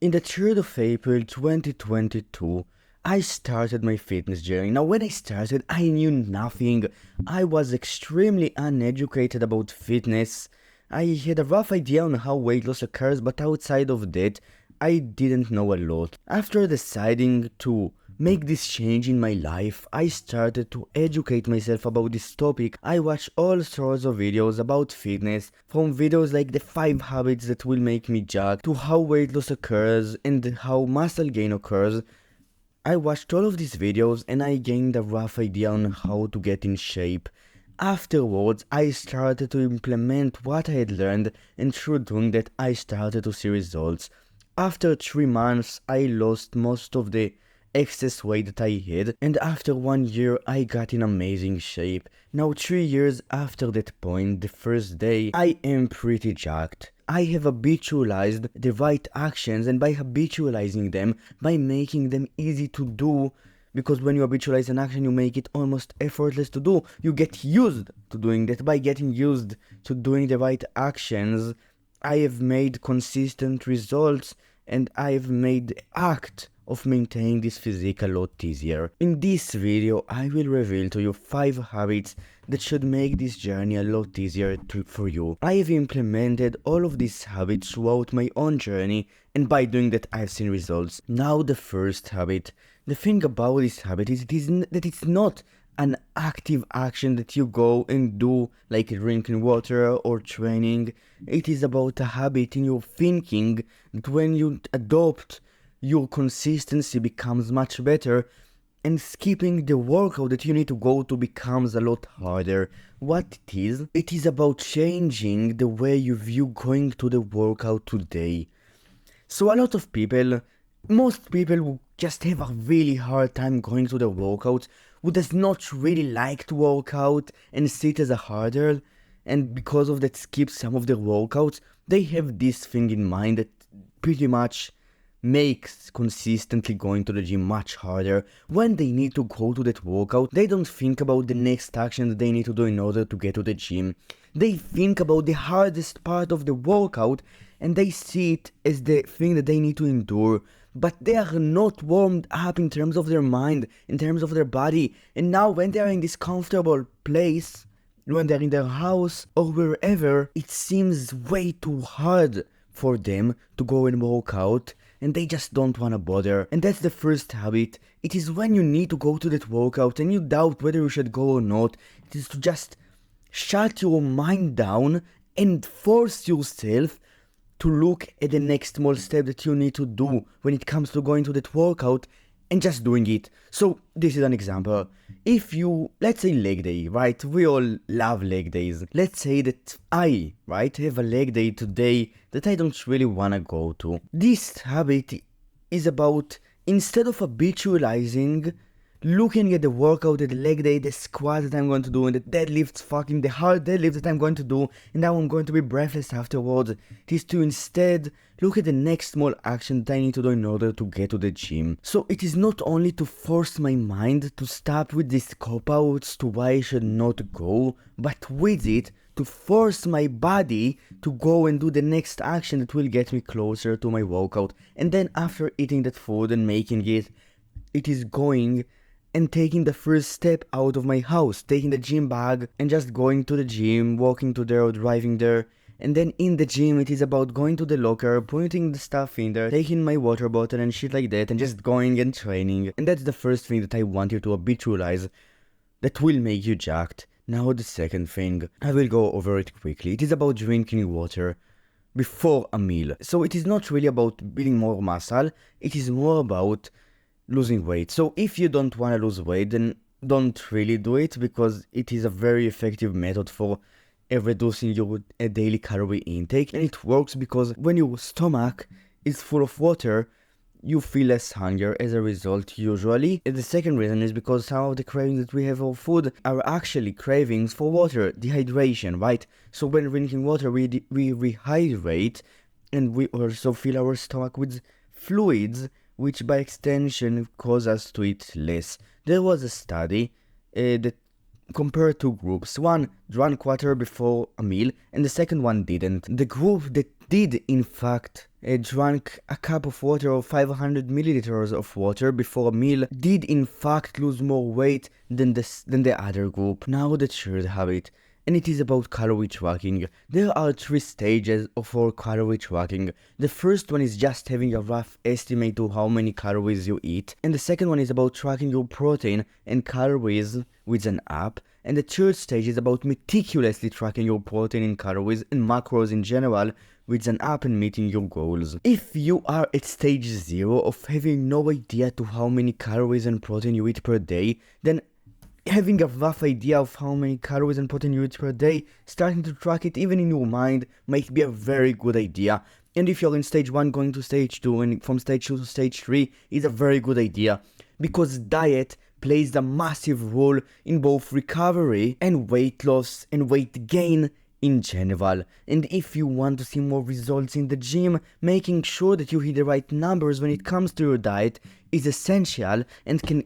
In the 3rd of April 2022, I started my fitness journey. Now, when I started, I knew nothing. I was extremely uneducated about fitness. I had a rough idea on how weight loss occurs, but outside of that, I didn't know a lot. After deciding to make this change in my life, I started to educate myself about this topic. I watched all sorts of videos about fitness, from videos like the 5 habits that will make me jacked, to how weight loss occurs and how muscle gain occurs. I watched all of these videos and I gained a rough idea on how to get in shape. Afterwards, I started to implement what I had learned, and through doing that, I started to see results. After 3 months, I lost most of the excess weight that I had, and after 1 year I got in amazing shape. Now 3 years after that point, the first day, I am pretty jacked. I have habitualized the right actions, and by habitualizing them, by making them easy to do, because when you habitualize an action, you make it almost effortless to do. You get used to doing that. By getting used to doing the right actions, I have made consistent results, and I have made the act of maintaining this physique a lot easier. In this video, I will reveal to you 5 habits that should make this journey a lot easier for you. I have implemented all of these habits throughout my own journey, and by doing that, I've seen results. Now, the first habit. The thing about this habit is that it's not an active action that you go and do, like drinking water or training. It is about a habit in your thinking that when you adopt, your consistency becomes much better, and skipping the workout that you need to go to becomes a lot harder. What it is about changing the way you view going to the workout today. So a lot of people, most people who just have a really hard time going to the workout, who does not really like to work out and see it as a hurdle, and because of that skip some of their workouts, they have this thing in mind that pretty much makes consistently going to the gym much harder. When they need to go to that workout, they don't think about the next action that they need to do in order to get to the gym. They think about the hardest part of the workout, and they see it as the thing that they need to endure. But they are not warmed up in terms of their mind, in terms of their body. And now when they are in this comfortable place, when they're in their house or wherever, it seems way too hard for them to go and work out, and they just don't want to bother. And that's the first habit. It is when you need to go to that workout and you doubt whether you should go or not, it is to just shut your mind down and force yourself to look at the next small step that you need to do when it comes to going to that workout and just doing it. So this is an example. If you, let's say leg day, right? We all love leg days. Let's say that I, right, have a leg day today that I don't really want to go to. This habit is about, instead of habitualizing looking at the workout, at the leg day, the squat that I'm going to do, and the deadlifts, fucking the hard deadlifts that I'm going to do, and now I'm going to be breathless afterwards, it is to instead look at the next small action that I need to do in order to get to the gym. So it is not only to force my mind to stop with these cop-outs to why I should not go, but with it, to force my body to go and do the next action that will get me closer to my workout. And then after eating that food and making it, it is going and taking the first step out of my house, taking the gym bag and just going to the gym, walking to there or driving there. And then in the gym, it is about going to the locker, putting the stuff in there, taking my water bottle and shit like that, and just going and training. And that's the first thing that I want you to habitualize that will make you jacked. Now the second thing, I will go over it quickly. It is about drinking water before a meal. So it is not really about building more muscle, it is more about losing weight. So if you don't want to lose weight, then don't really do it, because it is a very effective method for reducing your daily calorie intake, and it works because when your stomach is full of water, you feel less hunger as a result usually. And the second reason is because some of the cravings that we have for food are actually cravings for water, dehydration, right? So when drinking water, we rehydrate, and we also fill our stomach with fluids, which by extension cause us to eat less. There was a study that compared two groups. One drank water before a meal and the second one didn't. The group that did in fact drank a cup of water or 500 milliliters of water before a meal, did in fact lose more weight than the other group. Now the third habit, and it is about calorie tracking. There are 3 stages for calorie tracking. The first one is just having a rough estimate of how many calories you eat, and the second one is about tracking your protein and calories with an app, and the third stage is about meticulously tracking your protein and calories and macros in general with an app and meeting your goals. If you are at stage 0 of having no idea to how many calories and protein you eat per day, then having a rough idea of how many calories and protein you eat per day, starting to track it even in your mind might be a very good idea. And if you're in stage 1 going to stage 2 and from stage 2 to stage 3 is a very good idea, because diet plays a massive role in both recovery and weight loss and weight gain in general. And if you want to see more results in the gym, making sure that you hit the right numbers when it comes to your diet is essential and can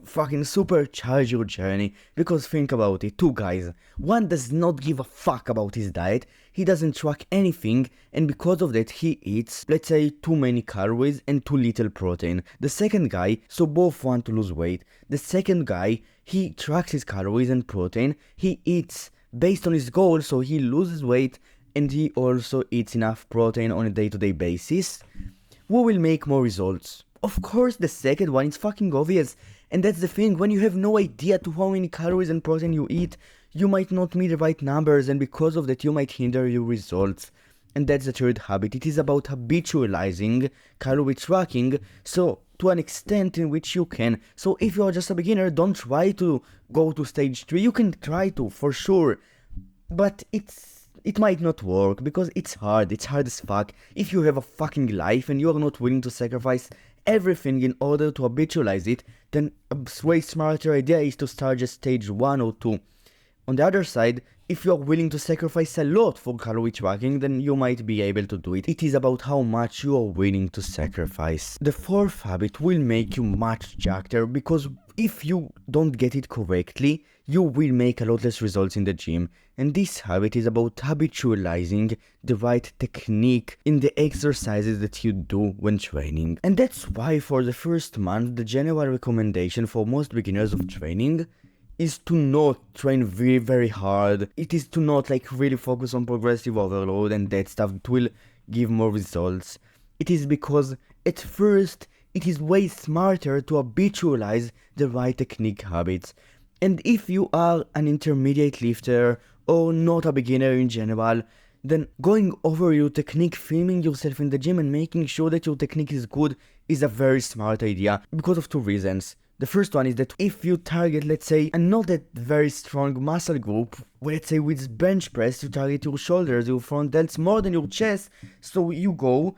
fucking supercharge your journey. Because think about it, 2 guys, one does not give a fuck about his diet, he doesn't track anything, and because of that he eats, let's say, too many calories and too little protein. The second guy, so both want to lose weight, the second guy, he tracks his calories and protein, he eats based on his goal, so he loses weight and he also eats enough protein on a day-to-day basis. Who will make more results? Of course the second one, it's fucking obvious. And that's the thing, when you have no idea to how many calories and protein you eat, you might not meet the right numbers, and because of that you might hinder your results. And that's the third habit. It is about habitualizing calorie tracking, so to an extent in which you can. So if you are just a beginner, don't try to go to stage 3. You can try to, for sure, but it might not work because it's hard as fuck. If you have a fucking life and you are not willing to sacrifice everything in order to habitualize it, then a way smarter idea is to start just stage 1 or 2. On the other side, if you are willing to sacrifice a lot for calorie tracking, then you might be able to do it. It is about how much you are willing to sacrifice. The fourth habit will make you much jackeder, because if you don't get it correctly, you will make a lot less results in the gym. And this habit is about habitualizing the right technique in the exercises that you do when training. And that's why for the first month, the general recommendation for most beginners of training is to not train very, very hard. It is to not really focus on progressive overload and that stuff that will give more results. It is because at first it is way smarter to habitualize the right technique habits. And if you are an intermediate lifter or not a beginner in general, then going over your technique, filming yourself in the gym and making sure that your technique is good is a very smart idea because of 2 reasons. The first one is that if you target, let's say, a not that very strong muscle group, let's say with bench press, you target your shoulders, your front delts more than your chest, so your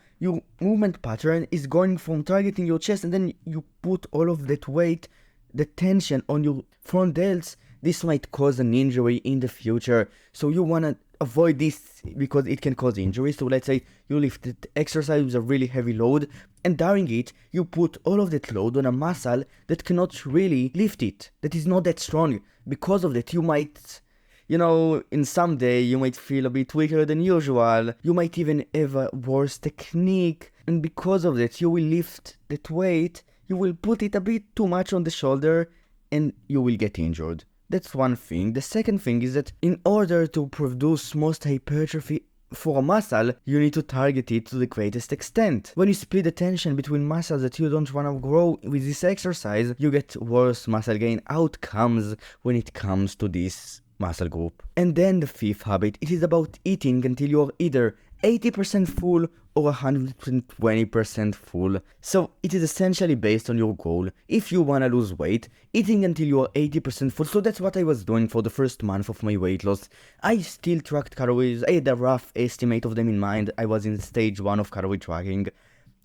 movement pattern is going from targeting your chest and then you put all of that weight, the tension on your front delts. This might cause an injury in the future, so you want to avoid this because it can cause injury. So let's say you lift the exercise with a really heavy load, and during it you put all of that load on a muscle that cannot really lift it, that is not that strong. Because of that you might, in some day you might feel a bit weaker than usual, you might even have a worse technique, and because of that you will lift that weight, you will put it a bit too much on the shoulder and you will get injured. That's one thing. The second thing is that in order to produce most hypertrophy for a muscle, you need to target it to the greatest extent. When you split the tension between muscles that you don't want to grow with this exercise, you get worse muscle gain outcomes when it comes to this muscle group. And then the fifth habit, it is about eating until you are either 80% full or 120% full. So it is essentially based on your goal. If you wanna lose weight, eating until you are 80% full. So that's what I was doing for the first month of my weight loss. I still tracked calories. I had a rough estimate of them in mind. I was in stage 1 of calorie tracking.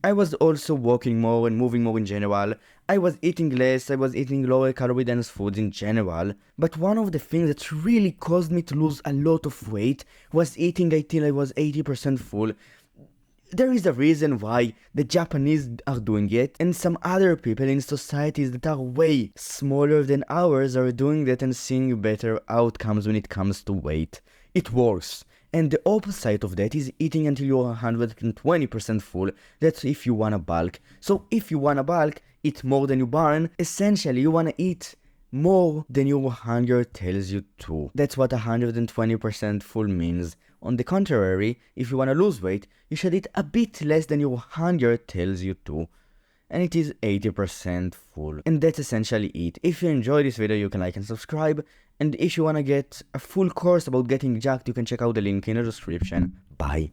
I was also walking more and moving more in general. I was eating less, I was eating lower calorie dense foods in general. But one of the things that really caused me to lose a lot of weight was eating until I was 80% full. There is a reason why the Japanese are doing it, and some other people in societies that are way smaller than ours are doing that and seeing better outcomes when it comes to weight. It works. And the opposite of that is eating until you're 120% full. That's if you wanna bulk. So if you wanna bulk, eat more than you burn. Essentially, you wanna eat more than your hunger tells you to. That's what 120% full means. On the contrary, if you wanna lose weight, you should eat a bit less than your hunger tells you to. And it is 80% full. And that's essentially it. If you enjoyed this video, you can like and subscribe. And if you wanna get a full course about getting jacked, you can check out the link in the description. Bye.